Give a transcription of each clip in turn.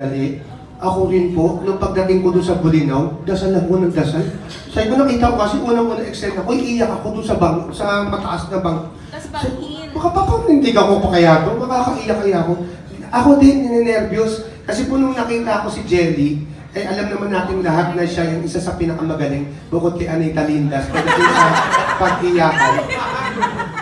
Dali, ako rin po, nung pagdating ko doon sa Bulinaw, dasal ako ng dasal. Sabi ko, nakita ko kasi unang-unang eksena ko, iiyak ako doon sa mataas na bang. Tapos bangin. Makapapanindig ako pa kaya to, makakaiyak kaya ako. Ako din, ninenervyos. Kasi po nung nakita ko si Jelly, eh alam naman natin lahat na siya yung isa sa pinakamagaling, bukod kay Anita Lindas, pagdating sa pag-iyakan.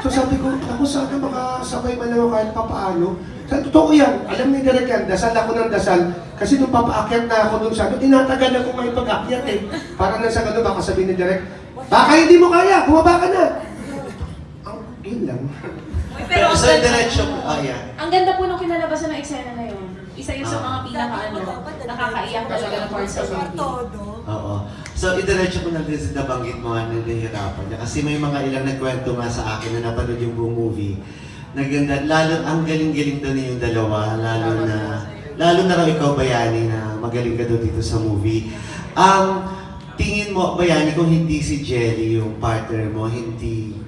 So sabi ko, ako sana makasabay man ako kahit papaano. Sa totoo yan, alam ni Direk yan, dasal ako ng dasal. Kasi nung papaakyat na ako dun sa tinatagal ako may pag-akyat eh. Para nang sa gano'n, baka sabihin ni Direk, baka hindi mo kaya, bumaba ka na. Yun lang. Pero sa diretso, ang ganda po nung kinalabasan ng eksena na yun. Isa yun sa mga nakakaiyak talaga na part sa movie. Oo. So, idiretso ko na din sa nabanggit mo nga nahihirapan niya. Kasi may mga ilang nagkwento nga sa akin na napanood yung buong movie. Naganda, lalo, ang galing-galing doon yung dalawa. Lalo na raw ikaw, Bayani, na magaling ka doon dito sa movie. Tingin mo, Bayani, kung hindi si Jelly yung partner mo, hindi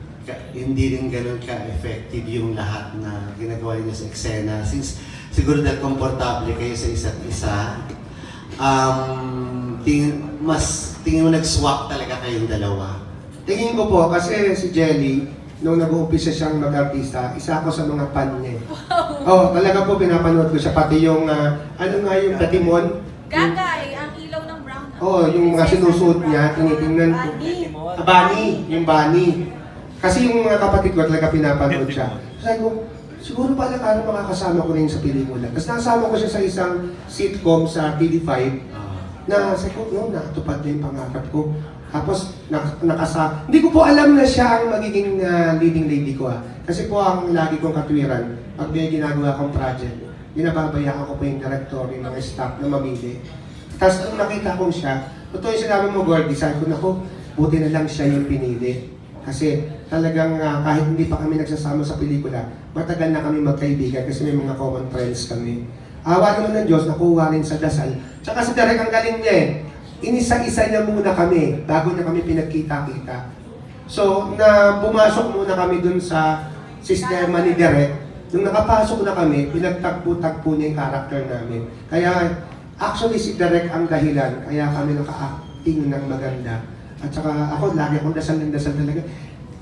rin ganun ka-effective yung lahat na ginagawa niya sa eksena. Since siguro dahil komportable kayo sa isa't isa, tingin mo nag-swap talaga kayong dalawa? Tingin ko po, kasi si Jelly, nung nag-uumpisa siyang mag-artista, isa ako sa mga fan niya. Oh, talaga po pinapanood ko siya, pati yung, ano nga yung Tatimon? Gagay, ang ilaw ng brown. Oh, yung mga sinusuot niya, tinitingnan ko. Bunny, yung Bunny. Kasi yung mga kapatid ko talaga pinapanood siya. Sabi ko, siguro pala ano makakasama ko rin sa pelikula. Tapos nakasama ko siya sa isang sitcom sa TV5 na sabi ko, no, nakatupad na yung pangarap ko. Tapos, hindi ko po alam na siya ang magiging leading lady ko. Kasi po ang lagi kong katwiran, pag may ginagawa kong project, binababayaan ko po yung director, yung mga staff na mamili. Tapos nung nakita ko siya, totoo yung sinabi mo, Gordy, sabi ko, naku, buti na lang siya yung pinili. Kasi talagang kahit hindi pa kami nagsasama sa pelikula, matagal na kami magkaibigan kasi may mga common friends kami. Awa naman ng Diyos, nakuha rin sa dasal. Tsaka si Direk ang galing niya eh. Inisa-isa niya muna kami bago niya kami pinagkita-kita. So, pumasok muna kami dun sa sistema ni Direk. Nung nakapasok na kami, pinagtagpo-tagpo niya yung karakter namin. Kaya, actually si Direk ang dahilan, kaya kami naka-acting ng maganda. At saka ako, lagi akong dasal ng dasal talaga.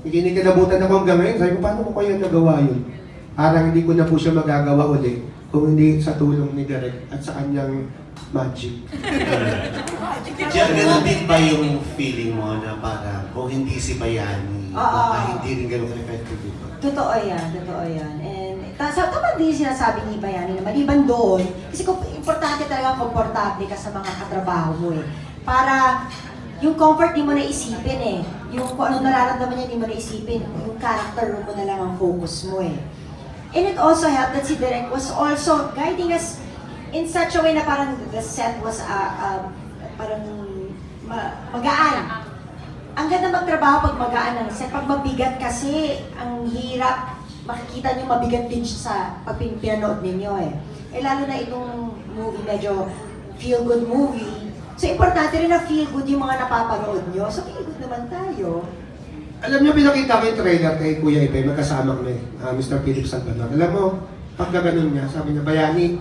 Kinikilabutan ako hanggang ngayon. Sabi ko, paano ko kaya nagawa yun? Parang hindi ko na po siya magagawa ulit kung hindi sa tulong ni Direk at sa kanyang magic. Diyan, ganun din ba yung feeling mo na parang kung hindi si Bayani, baka hindi rin ganun ka-effective dito? Totoo yan, totoo yan. And tama din sinasabi ni Bayani na maliban doon, kasi importante talaga komportable ka sa mga katrabaho mo eh. Para yung comfort di mo na isipin eh. Yung kung anong nararamdaman niya di mo na isipin. Yung character mo na lang ang focus mo eh. And it also helped that si Direk was also guiding us in such a way na parang the set was parang magaan. Ang ganda magtrabaho pag magaan ang set. Pag mabigat kasi, ang hirap, makikita nyo mabigat din siya sa pag pinanood ninyo eh. Eh lalo na itong movie, medyo feel-good movie. So importante rin na feel-good yung mga napapanood nyo. So feel-good naman tayo. Alam niyo, pinakita ko yung trailer kay Kuya Ibe, magkasama kami, Mr. Philip Salvador. Alam mo, pagka ganun niya, sabi niya, Bayani,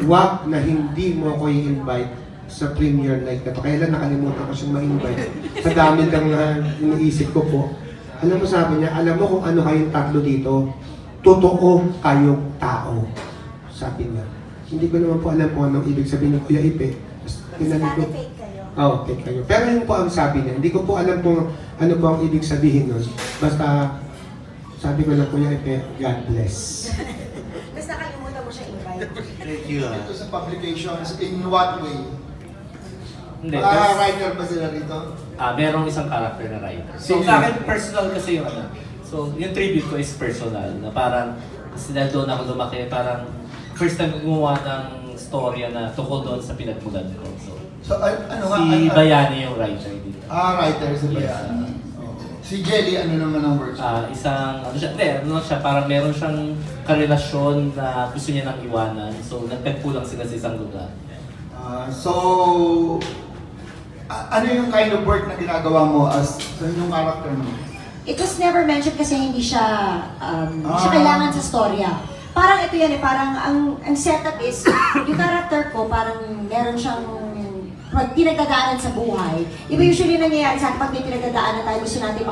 wag na hindi mo ako i-invite sa premiere night na to. Kailan nakalimutan ko siyang ma-invite. Sa dami lang iniisip ko po. Alam mo, sabi niya, alam mo kung ano kayong tatlo dito, totoo kayong tao. Sabi niya. Hindi ko naman po alam kung anong ibig sabihin ng Kuya Ibe. Fake kayo. Oo, fake kayo. Pero yun po ang sabi niya. Hindi ko po alam kung ano po ang ibig sabihin nun. Basta, sabi ko lang Kuya Ibe, God bless. Tapos nakalimutan mo siya invite. Thank you. Ito sa publications, in what way? Hindi. Writer ba sila rito? Merong isang character na writer. So sa akin, personal kasi yung ano. So yung tribute ko is personal. Na parang, kasi dahil doon ako lumaki, parang first time gumawa ng storya na tukol doon sa pinagmulan ko. So, ano nga? Si Bayani yung writer dito. Writer si Bayani. Si Jelly, ano naman ang works? Isang, ano siya, parang meron siyang karelasyon na gusto niya nang iwanan. So, nagtagpo lang sila sa isang lugar. Ano yung kind of work na ginagawa mo as yung character mo? It was never mentioned kasi hindi siya kailangan sa storya. parang ito yan eh, parang ang setup is, yung character ko, parang meron siyang pinagdadaanan sa buhay. Iba usually nangyayari sa atin pag may pinagdadaanan tayo, gusto natin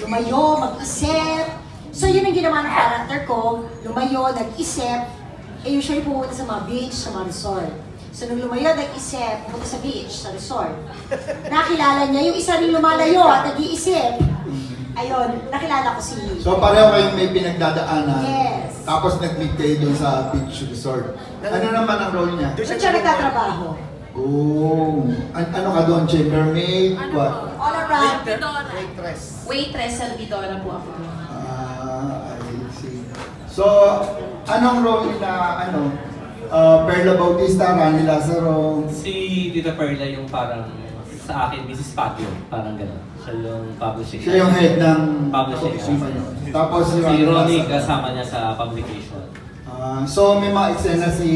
lumayo, mag-isip. So yun ang ginawa ng character ko, lumayo, nag-isip, usually pumunta sa mga beach, sa mga resort. So nung lumayo, nag-isip, pumunta sa beach, sa resort. Nakilala niya, yung isa rin lumalayo at nag-iisip. Ayun, nakilala ko si... So pareho kayong may pinagdadaanan. Yes. Tapos nag-meet kayo doon sa beach resort. Ano naman ang role niya? Doon siya nagtatrabaho. Oh, ano ka doon? Chambermaid? What? All around. Waitress, servidora po ako. I see. So, anong role na Perla Bautista, Rani Lazaro? Si Tita Perla yung parang sa akin, Mrs. Patio, parang gano'n. Siya yung publishing. Siya yung head ng publishing. Tapos Si Rani Ronnie Lazaro. kasama niya sa publication. So, may mga eksena si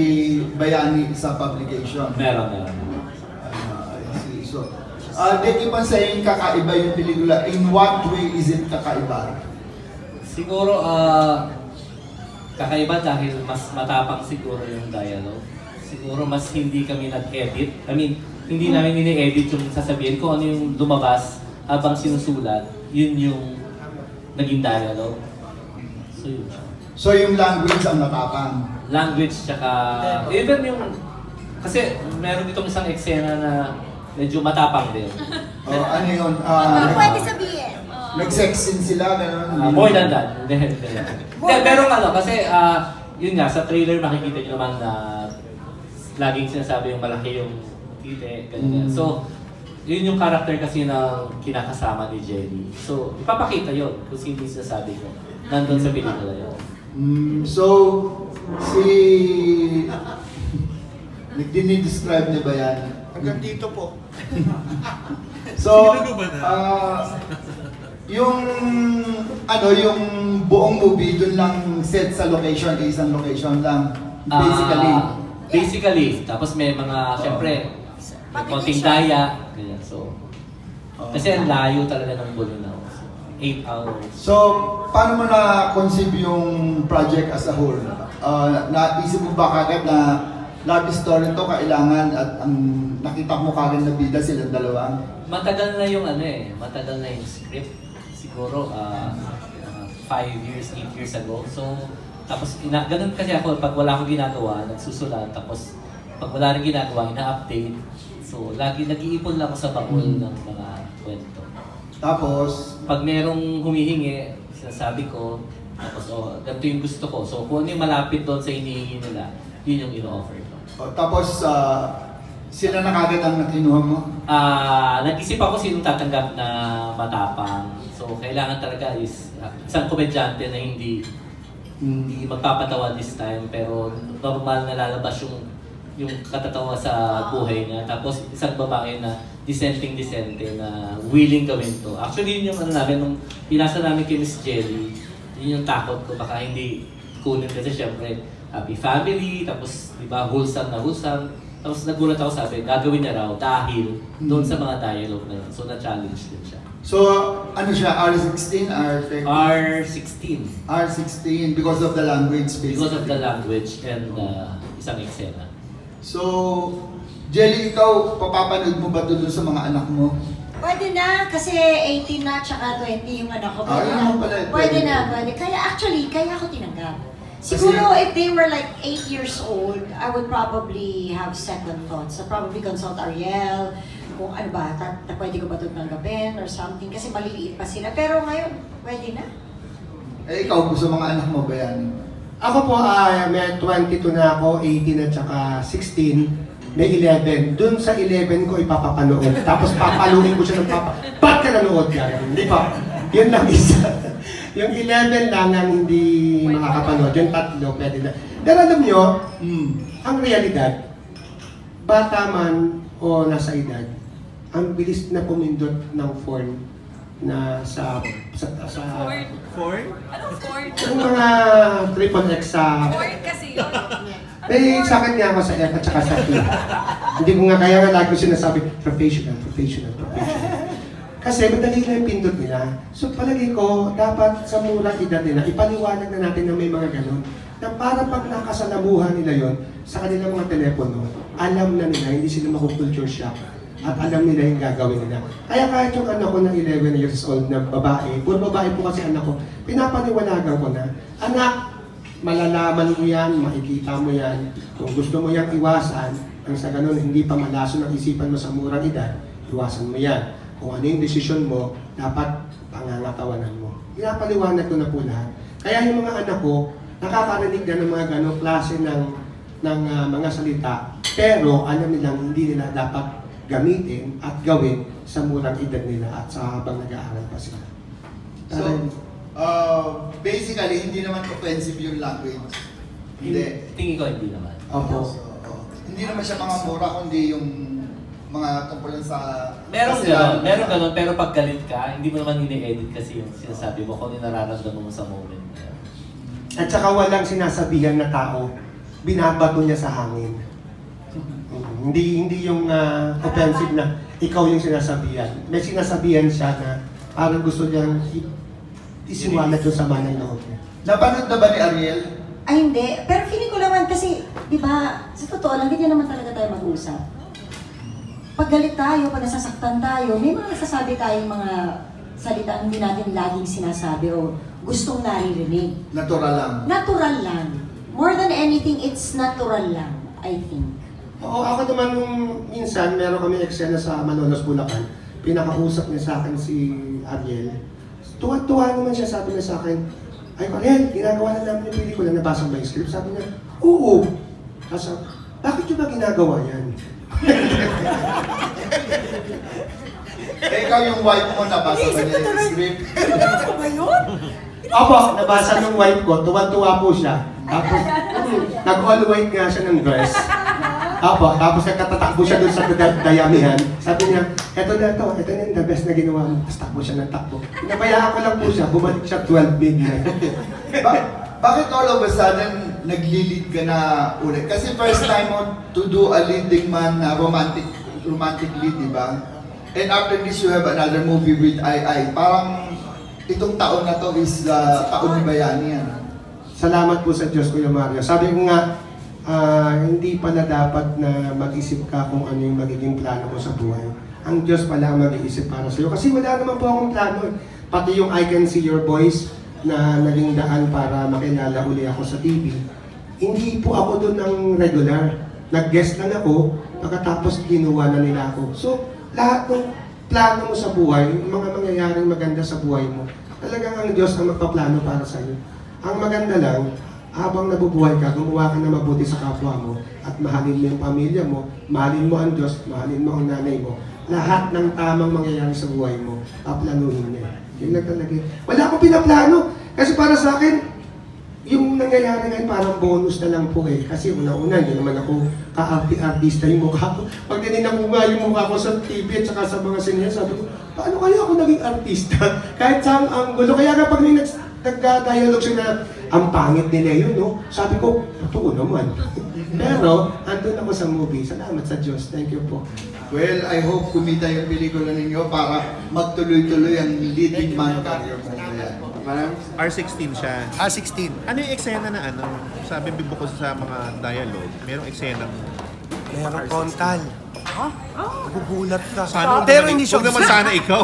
Bayani sa publication. Meron. I see. So, they keep on saying kakaiba yung pelikula. In what way is it kakaiba? Siguro, kakaiba dahil mas matapang siguro yung dialogue. Siguro mas hindi kami nag-edit. I mean, hindi namin ini-edit yung sasabihin ko ano yung lumabas habang sinusulat. Yun yung naging dialogue. So yun siya. So, yung language ang matapang. Language tsaka even yung kasi meron ditong isang eksena na medyo matapang din. Ano yun? Pwede sabihin. Nag-sex scene sila, gano'n? More than that. Hindi. Pero kasi yun nga, sa trailer makikita nyo naman na laging sinasabi yung malaki yung tite, ganyan. So, yun yung character kasi na kinakasama ni Jenny. So, ipapakita yun kung hindi sinasabi ko. Nandun sa pelikula yun. So, nagdini-describe niya ba yan? Hanggang dito po. So, yung buong movie, dun lang set sa location, isang location lang, Basically. Tapos may mga, syempre, may konting daya. Ganyan. So, kasi ang layo talaga ng Bolinao. 8 hours. So, paano mo na-conceive yung project as a whole? Naisip mo ba kagad na love story to kailangan at ang nakita mo kagad na bida silang dalawa? Matagal na yung matagal na yung script. Siguro 5 years, 8 years ago. So, tapos ganun kasi ako, pag wala akong ginagawa, nagsusulat. Tapos, pag wala rin ginagawa, ina-update. So, lagi nag-iipon lang ako sa baul ng mga kwento. Tapos, Pag merong humihingi, sinasabi ko, tapos ganito yung gusto ko. So, kung ano yung malapit doon sa hinihingi nila, yun yung ino-offer ko. tapos sila na kagad ang nakinuha mo? Nag-isip ako sinong tatanggap na matapang. So, kailangan talaga is isang komedyante na hindi magpapatawa this time, pero normal na lalabas yung katatawa sa buhay niya. Tapos, isang babae na dissenting na willing gawin to. Actually, yun yung namin, nung pinasa namin kay Miss Jelly, yun yung takot ko, baka hindi kunin kasi syempre, happy family, tapos, di ba, wholesome. Tapos nagulat ako, sabi, gagawin niya raw dahil doon sa mga dialogue na yun. So, na-challenge din siya. So, ano siya? R16? R13? R16. R16 because of the language, basically. Because of the language and isang eksena. So, Jelly, ikaw, papapanood mo ba ito dun sa mga anak mo? Pwede na, kasi 18 na, tsaka 20 yung anak ko. Pwede yun na. naman pala. Pwede na. Kaya ako tinanggap. Siguro if they were like 8 years old, I would probably have second thoughts. I'd probably consult Ariel, kung ano ba, pwede ko ba ito tanggapin or something, kasi maliliit pa sila. Pero ngayon, pwede na. Ikaw, gusto mga anak mo ba yan? Ako po, may 22 na ako, 18 at saka 16. May 11. Doon sa 11 ko ipapapanood. Tapos papaluin ko siya ng ba't ka nanood ka? Hindi pa. Yun lang isa. Yung 11 lang ang hindi makakapanood. Yung 3, pwede na. Pero alam nyo, ang realidad, bata man o nasa edad, ang bilis na pumindot ng phone na sa Ford? Anong Ford? yung mga triple X sa... Ford kasi yun. Sa akin nga ako sa F at saka sa P. Hindi ko nga kaya nga lagi ko sinasabi, professional. Kasi madali lang yung pindot nila. So palagi ko, dapat sa murang edad nila, ipaliwanag na natin na may mga ganun. na para pag nakasalamuhan nila yon sa kanilang mga telepono, alam na nila, hindi sila makukulture shock. At alam nila yung gagawin nila. Kaya kahit yung anak ko ng 11 years old na babae, puro babae po kasi anak ko, pinapaniwalagan ko na, anak, malalaman mo yan, makikita mo yan. Kung gusto mo yang iwasan, ang sa ganun, hindi pa malaso ng isipan mo sa murang edad, iwasan mo yan. Kung ano yung desisyon mo, dapat pangangatawanan mo. Pinapaliwanag ko na po lahat. Kaya yung mga anak ko, nakakarinig na ng mga ganong klase ng mga salita, pero alam nilang hindi nila dapat gamitin at gawin sa murang edad nila at sa habang nag-aaral pa sila. So, basically, hindi naman offensive yung language. Hindi. Tingin ko hindi naman. Opo. So, hindi naman siya mga mura, kundi yung mga tungkol sa... Meron ganun, pero pag galit ka, hindi mo naman ini-edit kasi yung sinasabi mo kung yung nararamdaman mo sa moment. At saka walang sinasabihan na tao, binabato niya sa hangin. Hindi yung offensive na ikaw yung sinasabihan. May sinasabihan siya na parang gusto niyang isiwalat yung sama ng loob niya. Napanood na ba ni Ariel? Ay hindi, pero feeling ko naman kasi, di ba, sa totoo lang, ganyan naman talaga tayo mag-usap. Pag galit tayo, pag nasasaktan tayo, may mga nasasabi tayong mga salita hindi natin laging sinasabi o gustong naririnig. Natural lang. Natural lang. More than anything, it's natural lang, I think. Oo, ako naman nung minsan, meron kami eksena sa Manolos, Bulacan. Pinakausap niya sa akin si Ariel. Tuwa-tuwa naman siya, sabi niya sa akin, ay Ariel, ginagawa na namin yung pelikula, nabasa ba yung script? Sabi niya, oo. Kasi, bakit niyo ba ginagawa yan? Eh, ikaw yung wife mo, nabasa ba niya yung script? Opo, nabasa ng wife ko, tuwa-tuwa po siya. Tapos, nag-all white nga siya ng dress. Opo, tapos nagkatatakbo siya doon sa dayamihan. Sabi niya, ito na yung the best na ginawa mo. Tapos takbo siya ng takbo. Pinabayaan ko lang po siya, bumalik siya 12 midnight. Bakit all of a sudden nag-lead ka na ulit? Kasi first time mo to do a leading man, romantic lead, di ba? And after this, you have another movie with Ai. Parang itong taon na to is taon ni Bayani yan. Salamat po sa Diyos, Kuya Mario. Sabi ko nga, hindi pala dapat na mag-isip ka kung ano yung magiging plano mo sa buhay. Ang Diyos pala ang mag-iisip para sa iyo. Kasi wala naman po akong plano. Pati yung I Can See Your Voice na naging daan para makilala uli ako sa TV. Hindi po ako doon ng regular. Nag-guest lang ako, pagkatapos ginawa na nila ako. So, lahat ng plano mo sa buhay, mga mangyayaring maganda sa buhay mo, talagang ang Diyos ang magpaplano para sa iyo. Ang maganda lang, habang nabubuhay ka, gumawa ka na mabuti sa kapwa mo at mahalin mo yung pamilya mo, mahalin mo ang Diyos, mahalin mo ang nanay mo. Lahat ng tamang mangyayari sa buhay mo, paplanuhin niya. Yun lang talaga. Wala akong pinaplano. Kasi para sa akin, yung nangyayari ngayon parang bonus na lang po eh. Kasi una-una, hindi naman ako ka-artista yung mukha ko. Pag tinignan ko nga yung mukha ko sa TV at saka sa mga sinya, sabi ko, paano kaya ako naging artista? Kahit sa anggulo. Kaya nga pag may nagda-dialogue sila, ang pangit nila yun, no? Sabi ko, totoo naman. Pero, andun ako sa movie. Salamat sa Diyos. Thank you po. Well, I hope kumita yung pelikula ninyo para magtuloy-tuloy ang leading man career mo. R16 siya. R16. Ano yung eksena na ano? Sabi bukod sa mga dialogue, merong eksena Merong frontal. Ha? Gugulat ka. Sana, Pero hindi siya. Huwag naman sana ikaw.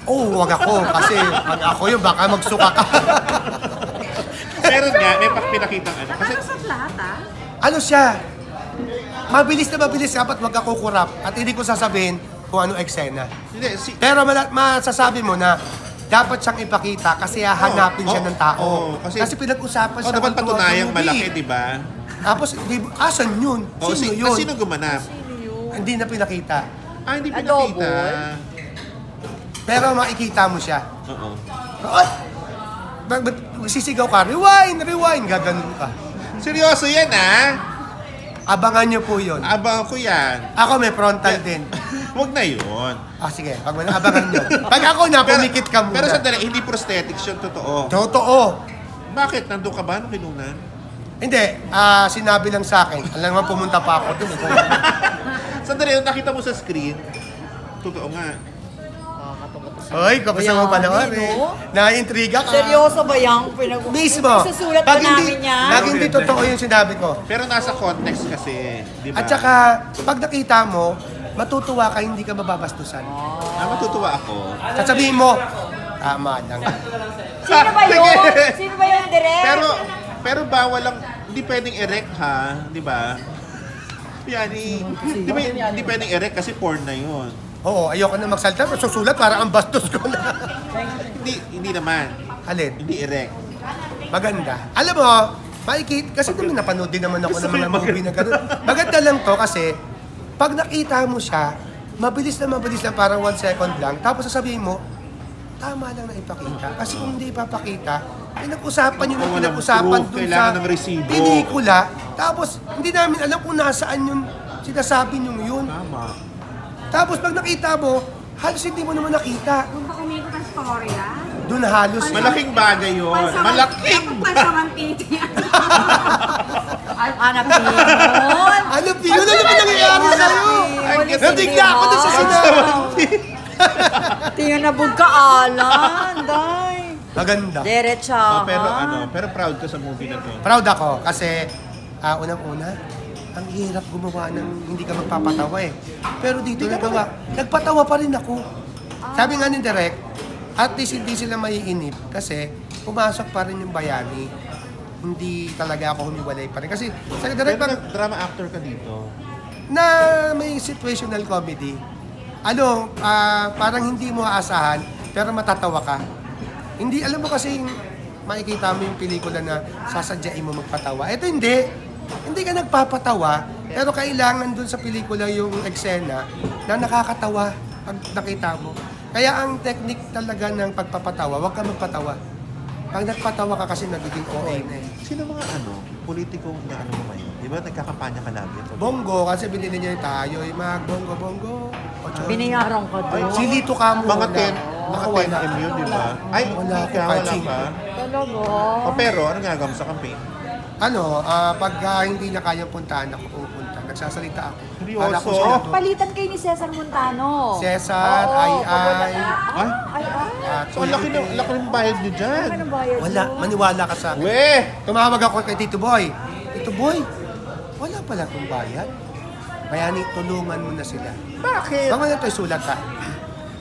Oo, wag ako. Kasi pag ako yun, baka magsuka ka. Meron nga, may pinakita ano. Kasi Ano siya? Mabilis na mabilis, dapat wag ako kurap. At hindi ko sasabihin kung ano eksena. hindi, Pero masasabi mo na dapat siyang ipakita kasi hahanapin siya ng tao. Kasi pinag-usapan siya. dapat kung patunayang movie. malaki, di ba? Tapos, asan yun? Sino yun? Sino gumanap? Hindi na pinakita. Hindi pinakita. Pero makikita mo siya. Oo. Ay! Sisigaw ka, rewind, gaganon ka. Seryoso yan, Abangan niyo po yun. Abang ko yan. Ako may frontal din. Huwag na yun. Sige, abangan niyo. Pag ako na, pumikit ka muna. Pero sandali, hindi prosthetics yun, totoo. Totoo. Bakit? Nandun ka ba nung kinunan? Hindi, sinabi lang sa akin. Alam naman, pumunta pa ako dun. Sandali, nakita mo sa screen, totoo nga. Oy, kapasa mo pa naman eh. Naiintriga ka. Seryoso ba yung Mismo. Isusulat pa namin yan? Pag hindi totoo yung sinabi ko. Pero nasa context kasi, di ba? At saka, pag nakita mo, matutuwa ka, hindi ka mababastusan. Matutuwa ako. Sasabihin mo, tama lang. Sino ba yun? Sino ba yung direct? Pero bawal lang, hindi pwedeng erect ha, di ba? Yan, hindi pwedeng erect kasi porn na yun. Oo, ayoko na magsalita, pero susulat para ang bastos ko na. Hindi naman. Alin? Hindi erect. Maganda. Alam mo, maikit, kasi naman napanood din naman ako ng mga movie na gano'n. Maganda lang to kasi, pag nakita mo siya, mabilis na parang 1 second lang, tapos sasabihin mo, tama lang na ipakita. Kasi kung hindi ipapakita, pinag-usapan yun ang pinag-usapan dun sa pelikula. Tapos, hindi namin alam kung nasaan yung sinasabi nyo yun. Tama. Tapos, pag nakita mo, halos hindi mo naman nakita. Kung ba kumikot ang storya? Doon halos. Malaking bagay yun. Malaking Pansamang titi yan. Anak yun. Ano, Pio? Ano naman nangyayari sa'yo? Nabigla ako doon sa sinabi. Tingnan na bugkaalan, day. Maganda. Diretsahan. Pero proud ka sa movie na to. Proud ako kasi unang-una, ang hirap gumawa ng hindi ka magpapatawa eh. Pero dito nagpatawa pa rin ako. Sabi nga ni Direk, at least hindi sila maiinip kasi pumasok pa rin yung bayani. Hindi talaga ako humiwalay pa rin. Kasi sa Direk, Pero drama actor ka dito. na may situational comedy, parang hindi mo aasahan, pero matatawa ka. Hindi, alam mo kasi makikita mo yung pelikula na sasadyain mo magpatawa. Ito hindi. Hindi ka nagpapatawa, pero kailangan dun sa pelikula yung eksena na nakakatawa pag nakita mo. Kaya ang technique talaga ng pagpapatawa, huwag ka magpatawa. Pag nagpatawa ka kasi nagiging OA na eh. Sino mga politiko na mo ngayon? Di ba nagkakampanya ka lagi? Bongo, kasi binili niya yung tayo, bongo. Binayaran ko doon. Si Lito Camo. Mga 10 M yun, di ba? Ay, Wala ikaw, ako, wala kahit ka. Talaga. Pero, ano ginagawa mo sa campaign? Pag hindi na kayang puntahan ako pupunta, nagsasalita ako. Seryoso? Para ko siya doon. Palitan kayo ni Cesar Montano. Cesar, Ay. Ay. So, ang laki ng bayad niyo dyan. Ano bayad Wala, doon? maniwala ka sa akin. Weh! Tumawag ako kay Tito Boy. Tito Boy, wala pala kong bayad. Bayani, tulungan mo na sila. Bakit? Baka na ito'y sulat ha.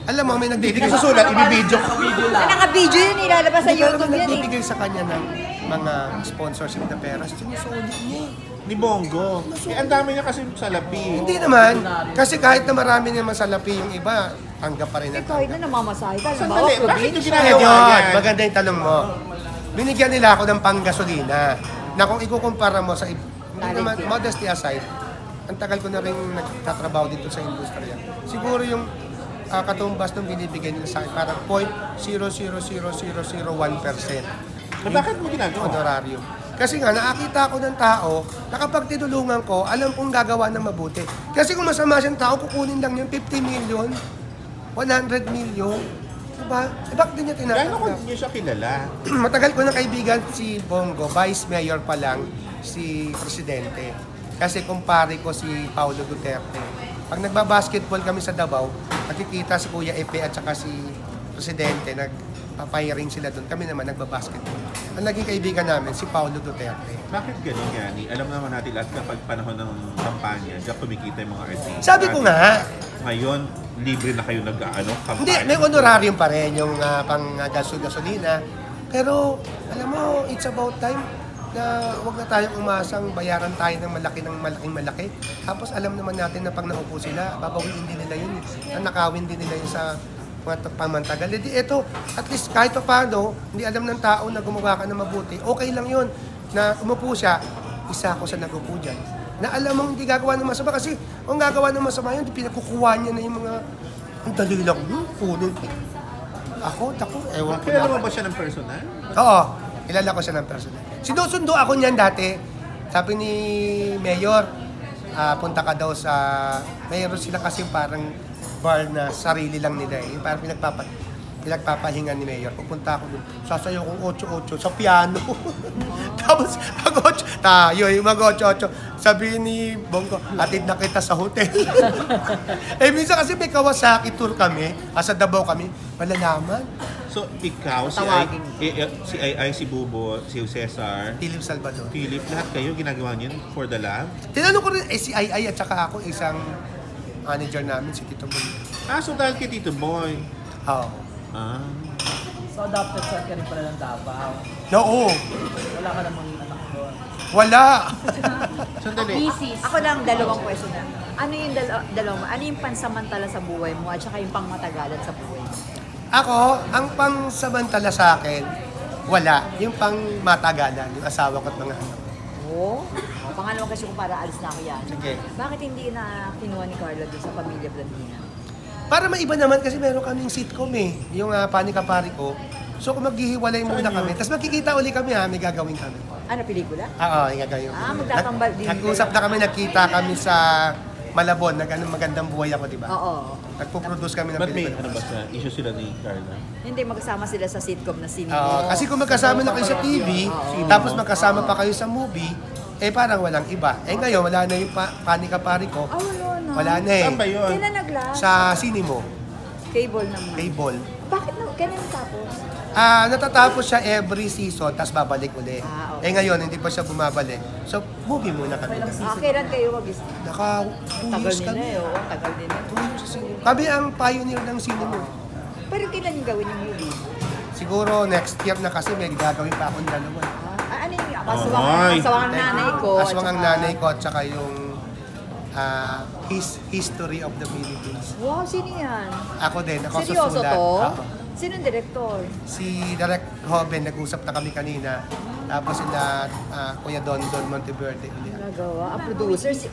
Alam mo, may Hindi nagbibigay ka susulat, ibibidyo ko. Naka-video yun, ilalabas sa Hindi ka YouTube naman yan eh. nagbibigay sa kanya ng mga sponsorship na pera. Sinusulit niya eh. Ni Bongo. Ang dami niya kasi salapi. Hindi naman. Kasi kahit na marami naman sa lapi yung iba, tanggap pa rin ang Kahit tanggap. na namamasahe ka, Sandali, halimbawa, bakit yung probinsya. ginagawa Yun, yan? maganda yung tanong mo. Binigyan nila ako ng panggasolina na kung ikukumpara mo sa hindi naman, modesty aside, ang tagal ko na rin nagtatrabaho dito sa industriya. Siguro yung katumbas ng binibigay nila sa akin, parang 0.00001%. Bakit mo ginagawa? Honorarium. Kasi nga, nakakita ako ng tao na kapag tinulungan ko, alam kong gagawa ng mabuti. Kasi kung masama siyang tao, kukunin lang yung 50 million, 100 million. Diba? Bakit din niya Gano'n ko tinatanggap? niyo siya kilala? Matagal ko na kaibigan si Bongo, Vice Mayor pa lang si Presidente. Kasi kumpare ko si Paulo Duterte. Pag nagbabasketball kami sa Davao, nakikita si Kuya Epe at saka si Presidente, nagpapahiring sila doon. Kami naman nagbabasketball. Ang naging kaibigan namin, si Paulo Duterte. Bakit gano'n, Yani? Alam naman natin lahat kapag panahon ng kampanya, diyan kumikita yung mga artista. Sabi ko nga, Ngayon, libre na kayo kampanya. hindi, may honorarium pa rin yung pang gasolina. Pero, alam mo, it's about time na huwag na tayong umasang bayaran tayo ng malaking malaki. Tapos alam naman natin na pag naupo sila, babawiin din nila yun. Nanakawin din nila yun sa mga pamantagal. Hindi, ito, at least kahit pa paano, hindi alam ng tao na gumawa ka na mabuti, okay lang yun. Na umupo siya, isa ako sa nagupo dyan. Na alam mong hindi gagawa ng masama kasi kung gagawa ng masama yun, pinakukuha niya na yung mga ang dali lang, kunin. Ako, ewan ko Kilala na. mo ba siya ng personal? Oo, kilala ko siya ng personal. Sinusundo ako niyan dati. Sabi ni Mayor, punta ka daw sa... Mayroon sila kasi parang bar na sarili lang nila eh. Yung parang pinagpapahinga ni Mayor. Pupunta ako doon, sasayaw kong 8-8 sa piano. Tapos mag-8, tayo yung mag-8-8. Sabihin ni Bongo, atid na kita sa hotel. Minsan kasi may Kawasaki tour kami, sa Davao kami, malalaman. So, ikaw, si Ai, si Bubo, si Cesar, Philip Salvador. Philip, lahat kayo ginagawa niyo for the love? Tinanong ko rin, si Ai at saka ako, isang manager namin, si Tito Boy. So dahil kay Tito Boy. Oo. So adopted son ka rin pala ng Davao. Oo. Wala ka namang anak doon. Wala. Sandali. Ako lang, dalawang question na. Ano yung ano yung pansamantala sa buhay mo at saka yung pangmatagalan sa buhay mo? Ako, ang pangsamantala sa akin, wala. Yung pangmatagalan, yung asawa ko at mga anak. Oo. Pangalawang question ko para alis na ako yan. Sige. Bakit hindi na kinuha ni Carla doon sa Pamilya Blandina? Para maiba naman kasi meron kaming sitcom yung Panika Pari ko. So kung maghihiwalay muna kami, tapos magkikita uli kami may gagawin kami. Ano, pelikula? Oo, yung gagawin. Magtatambal din. Nag-usap na kami, nagkita kami sa Malabon, magandang buhay ako, di ba? Oo. Nagpo-produce kami ng Ba't may pelikula. ano ba sa issue sila ni Carla? Hindi, magkasama sila sa sitcom na Sino. Kasi kung magkasama na kayo sa TV, tapos magkasama pa kayo sa movie, parang walang iba. Ngayon, wala na yung Panika Pari ko. Wala na. Wala na Saan ba yun? Kailan nag-last? Sa Cinemo, Cable naman. Cable. Bakit na? Kailan tapos? Natatapos siya every season, tapos babalik uli. Okay. Ngayon, hindi pa siya bumabalik. So, movie muna kami. Kailan kayo mag-is? Naka 2 Tagal years nila kami. Tagal nila. 2 years sa Cinemo. Kami ang pioneer ng Cinemo. Pero kailan yung gawin yung movie? Siguro next year na kasi may gagawin pa akong dalawa. Ano yung aswang ang nanay ko? Aswang ang nanay ko at saka yung History of the Philippines. Wow, sino yan? Ako din, ako Seryoso susulat. to? Ako. Sinong director? Si Direk Hoben, nag-usap na kami kanina. Tapos sila Kuya Don Monteverde. Nagawa. Ang producer, si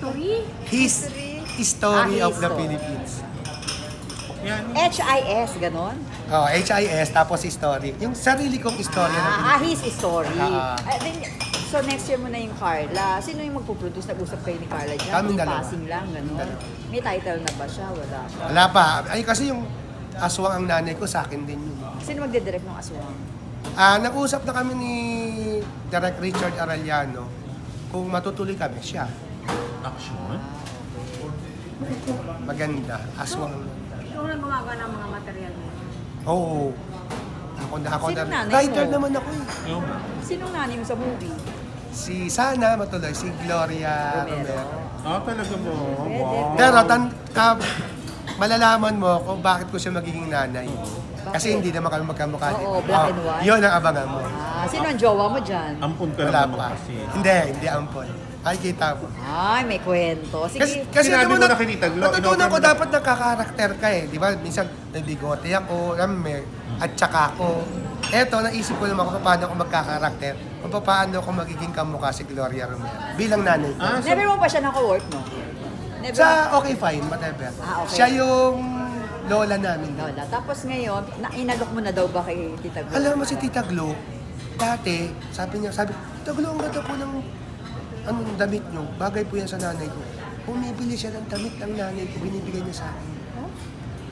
History of the Histo. Philippines. HIS, ganon? HIS, tapos history. Yung sarili kong istorya ng Philippines. His story. Then, So next year mo na yung Carla. Sino yung magpuproduce? Nag-usap kayo ni Carla dyan? Kaming Yung dalawa. passing lang, ganon? May title na ba siya? Wala pa. Wala pa. Kasi yung aswang ang nanay ko, sa akin din yun. Sino magdidirect ng aswang? Nag-usap na kami ni Direk Richard Arellano kung matutuloy kami siya. Action? Maganda. Aswang. Ikaw na gumagawa ng mga material mo. Oo. Ako Sinong na. nanay Writer mo? naman ako Sinong nanay mo sa movie? Si Sana matuloy, si Gloria Romero. Romero. Talaga mo? Pwede. Wow. Pero malalaman mo kung bakit ko siya magiging nanay. Kasi hindi naman kami magkamukha. Oo, black and white. Yun ang abangan mo. Sino ang jowa mo dyan? Ampun ka Wala naman pa. kasi. Hindi ampon. Ay, kita mo. Ay, may kwento. Sige. Kasi Sinabi alam mo na kay Tita Glo, natutunan in-offer ko mo na- dapat nagkakarakter ka Di ba? Minsan, may bigote ako, at saka ako. Eto, naisip ko naman kung paano ako magkakarakter. Kung paano ako magiging kamukha si Gloria Romero. Bilang nanay ko. Never mo pa siya naka-work, no? Never. Sa okay fine, whatever. Okay. Siya yung lola namin. Lola. Tapos ngayon, inalok mo na daw ba kay Tita Glo? Alam mo si Tita Glo, dati, sabi, Tita Glo, ang ganda po ng damit nyo. Bagay po yan sa nanay ko. Bumibili siya ng damit ng nanay ko, binibigay niya sa akin.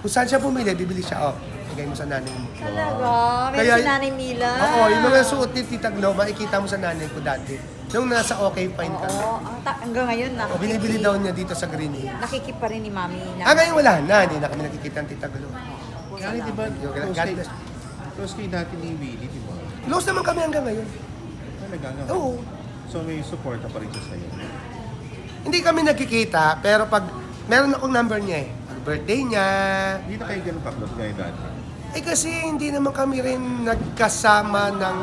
Kung saan siya bumili, bibili siya, bigay mo sa nanay mo. Talaga? May Kaya- si Nanay Mila? Oo, yung mga suot ni Tita Glo, makikita mo sa nanay ko dati. Nung nasa okay fine kami. Oo. Hanggang ngayon, Binibili daw niya dito sa Green Hills. nakikip pa rin ni Mami. Na, Ngayon wala na, hindi na kami nakikita ng Tita Glo. Kaya di ba, Yung close God kay- bless. close kay dati ni Willie, di ba? Close naman kami hanggang ngayon. Talaga nga. Oo. So may support pa rin siya sa'yo. Hindi kami nagkikita, pero pag meron akong number niya pag birthday niya, Hindi na kayo ganun pa-close gaya dati. kasi hindi naman kami rin nagkasama ng,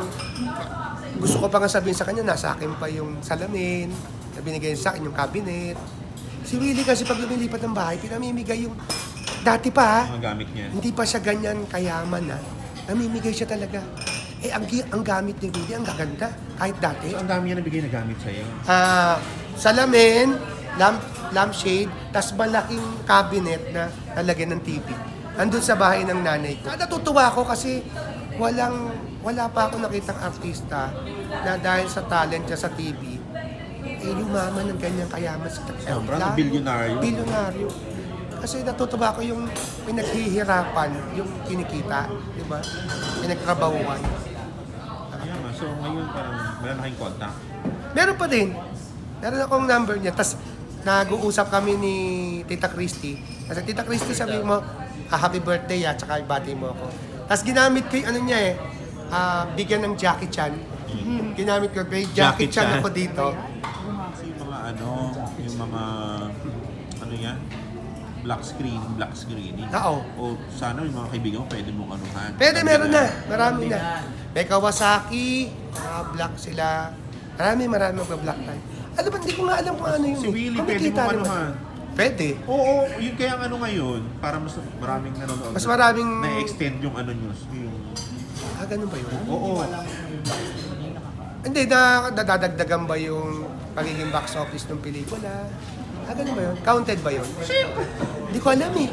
gusto ko pa nga sabihin sa kanya, nasa akin pa yung salamin, na binigay sa akin yung cabinet. Si Willie kasi pag lumilipat ng bahay, pinamimigay yung, dati pa Mga gamit niya. hindi pa siya ganyan kayaman namimigay siya talaga. Ang gamit ni Willie, ang gaganda, kahit dati. So ang dami niya nabigay na gamit sa'yo. Salamin, lampshade, tas malaking cabinet na lalagyan ng TV. Andun sa bahay ng nanay ko. Natutuwa ako kasi wala pa ako nakitang artista na dahil sa talent niya sa TV, yumaman ng ganyang kayaman sa Sobrang bilyonaryo. Bilyonaryo. Kasi natutuwa ko yung pinaghihirapan, yung kinikita, di ba? Pinagtrabahuan. Ayan nga. So ngayon parang meron na kayong contact. Meron pa din. Meron akong number niya. Tapos nag-uusap kami ni Tita Christy. Kasi Tita Christy sabi mo, happy birthday at saka ibati mo ako. Tapos ginamit ko yung ano niya bigyan ng Jackie Chan. Ginamit ko, may Jackie Chan ako dito. Kasi yung mga yung mga, yan? Black screen. Oo. O sana yung mga kaibigan mo, pwede mong anuhan. Pwede, meron na. Marami na. May Kawasaki, black sila. Marami mag-black tayo. Ano ba, hindi ko nga alam kung ano yung... Si Willie, pwede kumikita mong naman. anuhan. Pwede. Oo, yun kaya ang ngayon, para mas maraming nanonood. Mas maraming... Na-extend yung news. Ganun ba yun? Oo. Hindi, nadadagdagan ba yung pagiging box office ng pelikula? Ganun ba yun? Counted ba yun? Hindi ko alam eh.